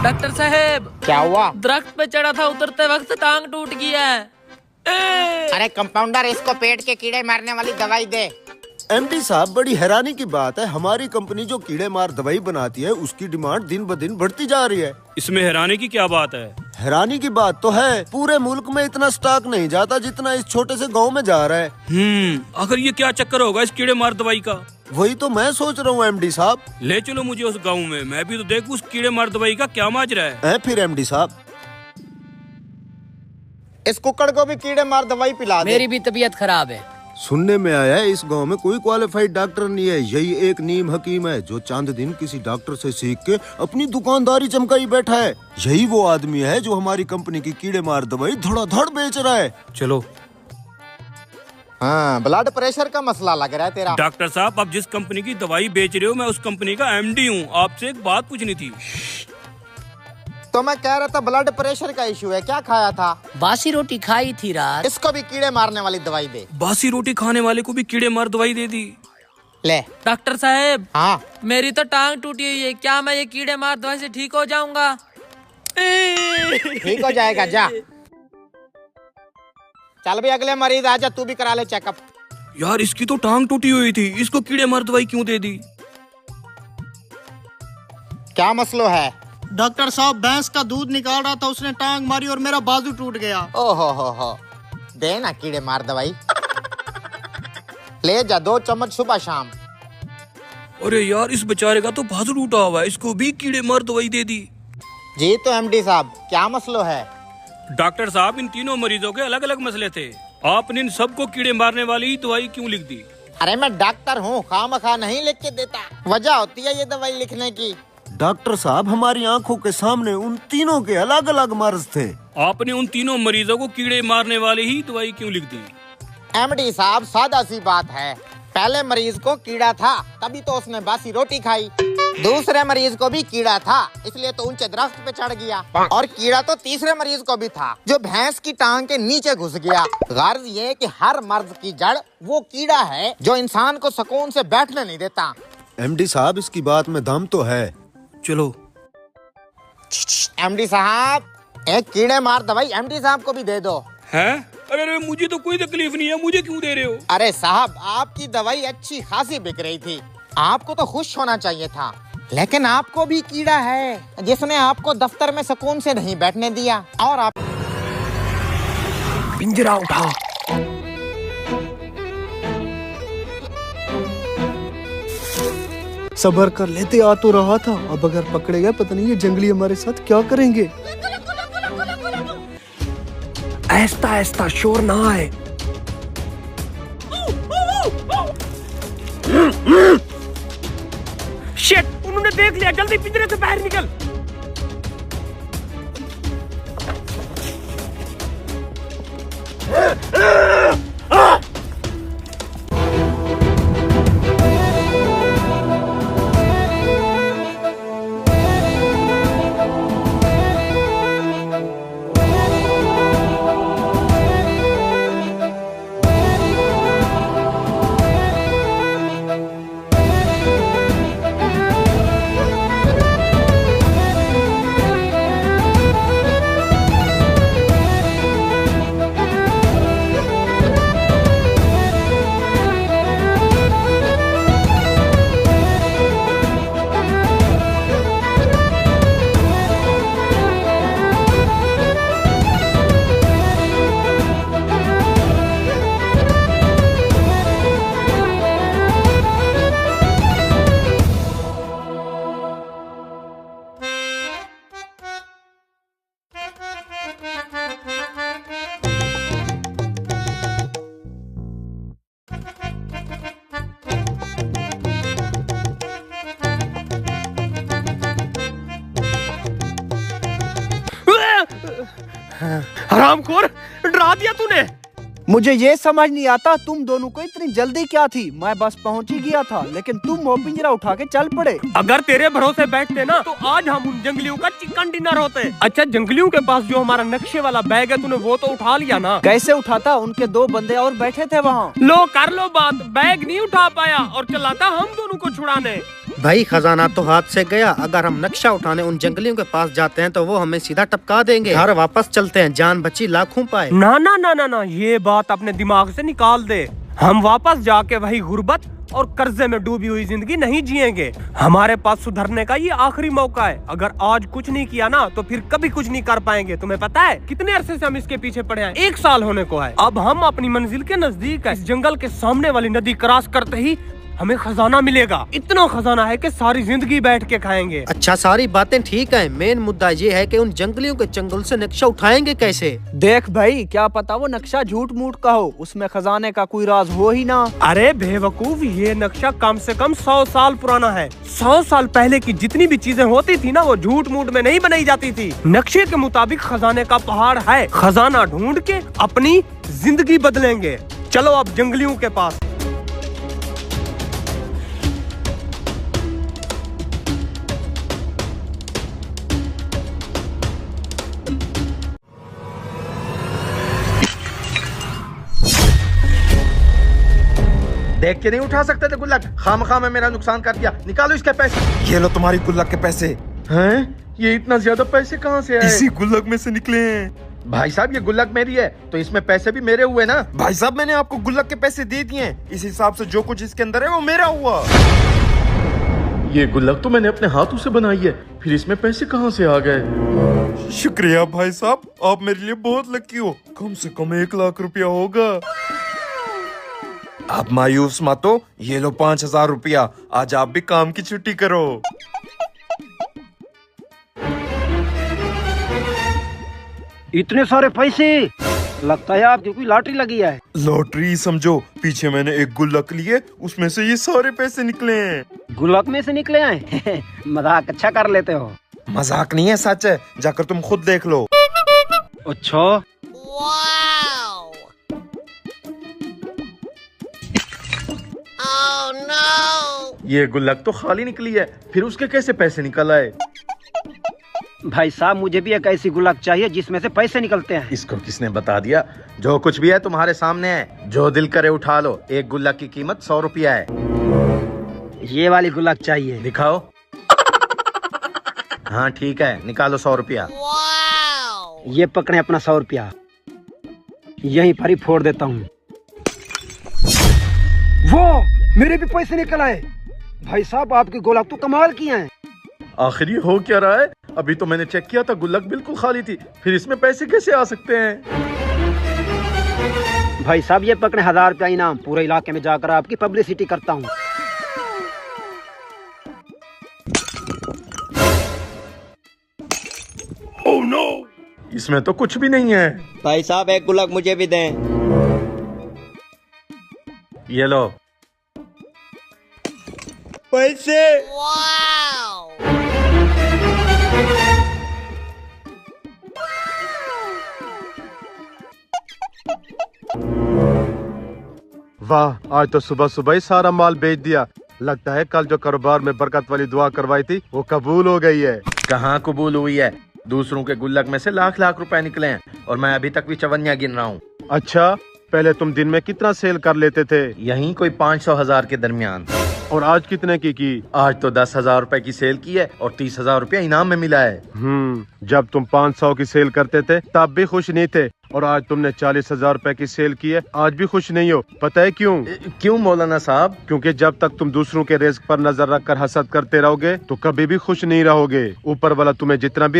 Doctor साहब, क्या हुआ? दरख्त पे चढ़ा था, उतरते वक्त टांग टूट गया है। अरे कंपाउंडर, इसको पेट के कीड़े मारने वाली दवाई दे। एमडी साहब, बड़ी हैरानी की बात है, हमारी कंपनी जो कीड़े मार दवाई बनाती है उसकी डिमांड दिन ब दिन बढ़ती जा रही है। इसमें हैरानी की क्या बात है? हैरानी की बात तो है, पूरे मुल्क में इतना स्टॉक नहीं जाता जितना इस छोटे से गांव में जा रहा है। आखिर ये क्या चक्कर होगा इस कीड़े मार दवाई का? वही तो मैं सोच रहा हूँ एमडी साहब। ले चलो मुझे उस गाँव में, मैं भी तो देखूं उस कीड़े मार दवाई का क्या माजरा है। फिर एमडी साहब, इस कुक्कड़ को भी कीड़े मार दवाई पिला दे। मेरी भी तबीयत खराब है। सुनने में आया है इस गांव में कोई क्वालिफाइड डॉक्टर नहीं है, यही एक नीम हकीम है जो चांद दिन किसी डॉक्टर से सीख के अपनी दुकानदारी चमकाई बैठा है। यही वो आदमी है जो हमारी कंपनी की कीड़े मार दवाई धड़ाधड़ बेच रहा है। चलो। हाँ, ब्लड प्रेशर का मसला लग रहा है तेरा। डॉक्टर साहब, आप जिस कंपनी की दवाई बेच रहे हो मैं उस कंपनी का एमडी हूँ, आपसे एक बात पूछनी थी। तो मैं कह रहा था ब्लड प्रेशर का इशू है, क्या खाया था? बासी रोटी खाई थी रात। इसको भी कीड़े मारने वाली दवाई दे। बासी रोटी खाने वाले को भी कीड़े मार दवाई दे दी? ले। डॉक्टर साहब, हाँ, मेरी तो टांग टूटी हुई है, क्या मैं ये कीड़े मार दवाई से ठीक हो जाऊंगा? ठीक हो जाएगा, जा। चल भी अगले मरीज आजा, तू भी करा ले चेकअप। यार इसकी तो टांग टूटी हुई थी, इसको कीड़े मार दवाई क्यों दे दी? क्या मसलो है? डॉक्टर साहब, भैंस का दूध निकाल रहा था, उसने टांग मारी और मेरा बाजू टूट गया। ओहो हो, दे ना कीड़े मार दवाई। ले जा, 2 चम्मच सुबह शाम। अरे यार, इस बेचारे का तो बाजू टूटा हुआ है, इसको भी कीड़े मार दवाई दे दी। जी तो एमडी साहब, क्या मसलो है? डॉक्टर साहब, इन तीनों मरीजों के अलग अलग मसले थे, आपने इन सबको कीड़े मारने वाली दवाई क्यों लिख दी? अरे मैं डॉक्टर हूँ, खामखा नहीं लिख के देता, वजह होती है ये दवाई लिखने की। डॉक्टर साहब, हमारी आंखों के सामने उन तीनों के अलग अलग मर्ज थे, आपने उन तीनों मरीजों को कीड़े मारने वाली ही दवाई क्यों लिख दी? एमडी साहब, सादा सी बात है, पहले मरीज को कीड़ा था तभी तो उसने बासी रोटी खाई, दूसरे मरीज को भी कीड़ा था इसलिए तो ऊंचे दरख्त पे चढ़ गया, और कीड़ा तो तीसरे मरीज को भी था जो भैंस की टांग के नीचे घुस गया। गर्ज ये कि हर मर्ज की जड़ वो कीड़ा है जो इंसान को सुकून से बैठने नहीं देता। एमडी साहब, इसकी बात में दम तो है। चलो। एमडी साहब, एक कीड़े मार दवाई एमडी साहब को भी दे दो। हैं? अरे मुझे तो कोई तकलीफ नहीं है, मुझे क्यों दे रहे हो? अरे साहब, आपकी दवाई अच्छी खासी बिक रही थी, आपको तो खुश होना चाहिए था, लेकिन आपको भी कीड़ा है जिसने आपको दफ्तर में सुकून से नहीं बैठने दिया, और आप पिंजरा उठा। सबर कर लेते, आ तो रहा था, अब अगर पकड़े गए पता नहीं ये जंगली हमारे साथ क्या करेंगे। ऐसा ऐसा शोर ना आए। शिट, उन्होंने देख लिया, जल्दी पिंजरे से बाहर निकल। हरामखोर, डरा दिया तूने। मुझे ये समझ नहीं आता तुम दोनों को इतनी जल्दी क्या थी, मैं बस पहुंच ही गया था, लेकिन तुम वो पिंजरा उठा के चल पड़े। अगर तेरे भरोसे बैठते ना तो आज हम उन जंगलियों का चिकन डिनर होते। अच्छा, जंगलियों के पास जो हमारा नक्शे वाला बैग है तूने वो तो उठा लिया ना? कैसे उठाता, उनके 2 बंदे और बैठे थे वहाँ। लो कर लो बात, बैग नहीं उठा पाया और चलाता हम दोनों को छुड़ाने। भाई खजाना तो हाथ से गया। अगर हम नक्शा उठाने उन जंगलियों के पास जाते हैं तो वो हमें सीधा टपका देंगे। घर वापस चलते हैं, जान बची लाखों पाए। ना ना ना ना ना, ये बात अपने दिमाग से निकाल दे। हम वापस जाके वही गुर्बत और कर्जे में डूबी हुई जिंदगी नहीं जिएंगे। हमारे पास सुधरने का ये आखिरी मौका है। अगर आज कुछ नहीं किया ना तो फिर कभी कुछ नहीं कर पाएंगे। तुम्हें पता है कितने अरसे से हम इसके पीछे पड़े हैं? 1 साल होने को है। अब हम अपनी मंजिल के नजदीक है। इस जंगल के सामने वाली नदी क्रॉस करते ही हमें खजाना मिलेगा। इतना खजाना है कि सारी जिंदगी बैठ के खाएंगे। अच्छा, सारी बातें ठीक है, मेन मुद्दा ये है कि उन जंगलियों के चंगुल से नक्शा उठाएंगे कैसे? देख भाई, क्या पता वो नक्शा झूठ मूठ का हो, उसमें खजाने का कोई राज हो ही ना। अरे बेवकूफ, ये नक्शा कम से कम 100 साल पुराना है। 100 साल पहले की जितनी भी चीजें होती थी ना, वो झूठ मूठ में नहीं बनाई जाती थी। नक्शे के मुताबिक खजाने का पहाड़ है। खजाना ढूंढ के अपनी जिंदगी बदलेंगे। चलो अब जंगलियों के पास। देख के नहीं उठा सकते थे गुल्लक? खामखा में मेरा नुकसान कर दिया। निकालो इसके पैसे। ये लो तुम्हारी गुल्लक के पैसे। हैं? ये इतना ज्यादा पैसे कहाँ से आए? इसी गुल्लक में से निकले हैं। भाई साहब, ये गुल्लक मेरी है तो इसमें पैसे भी मेरे हुए ना। भाई साहब, मैंने आपको गुल्लक के पैसे दे दिए हैं, इस हिसाब से जो कुछ इसके अंदर है वो मेरा हुआ। ये गुल्लक तो मैंने अपने हाथों से बनाई है, फिर इसमें पैसे कहाँ से आ गए? शुक्रिया भाई साहब, आप मेरे लिए बहुत लकी हो। कम से कम 1 लाख रुपया होगा। आप मायूस मत हो, ये लो 5000 रुपया। आज आप भी काम की छुट्टी करो। इतने सारे पैसे, लगता है आपकी कोई लॉटरी लगी है। लॉटरी समझो, पीछे मैंने एक गुल्लक लिए, उसमें से ये सारे पैसे निकले हैं। गुल्लक में से निकले हैं? मजाक अच्छा कर लेते हो। मजाक नहीं है, सच है, जाकर तुम खुद देख लो। अच्छा, ये गुल्लक तो खाली निकली है, फिर उसके कैसे पैसे निकल आए? भाई साहब, मुझे भी एक ऐसी गुल्लक चाहिए जिसमें से पैसे निकलते हैं। इसको किसने बता दिया? जो कुछ भी है तुम्हारे सामने है, जो दिल करे उठा लो। एक गुल्लक की कीमत 100 रुपया है। ये वाली गुल्लक चाहिए। दिखाओ। हाँ ठीक है, निकालो 100 रुपया। ये पकड़े अपना 100 रुपया, यहीं पर ही फोड़ देता हूँ। वो मेरे भी पैसे निकल आए। भाई साहब, आपकी गुल्लक तो कमाल की है। आखिर ये हो क्या रहा है? अभी तो मैंने चेक किया था, गुल्लक बिल्कुल खाली थी, फिर इसमें पैसे कैसे आ सकते हैं? भाई साहब, ये पकड़े 1000 रुपया इनाम। पूरे इलाके में जाकर आपकी पब्लिसिटी करता हूँ। ओह नो, इसमें तो कुछ भी नहीं है। भाई साहब, एक गुल्लक मुझे भी दें। ये लो पैसे। वाह, आज तो सुबह सुबह ही सारा माल बेच दिया। लगता है कल जो कारोबार में बरकत वाली दुआ करवाई थी वो कबूल हो गई है। कहाँ कबूल हुई है? दूसरों के गुल्लक में से लाख लाख रुपए निकले हैं और मैं अभी तक भी चवन्नियाँ गिन रहा हूँ। अच्छा, पहले तुम दिन में कितना सेल कर लेते थे? यहीं कोई 500,000 के दरमियान। और आज कितने की? आज तो 10,000 रुपए की सेल की है और 30,000 रुपया इनाम में मिला है। जब तुम 500 की सेल करते थे तब भी खुश नहीं थे, और आज तुमने 40,000 रुपए की सेल की है, आज भी खुश नहीं हो। पता है क्यों? क्यों मौलाना साहब? क्योंकि जब तक तुम दूसरों के रिस्क पर नजर रखकर हसद करते रहोगे तो कभी भी खुश नहीं रहोगे। ऊपर वाला तुम्हें जितना भी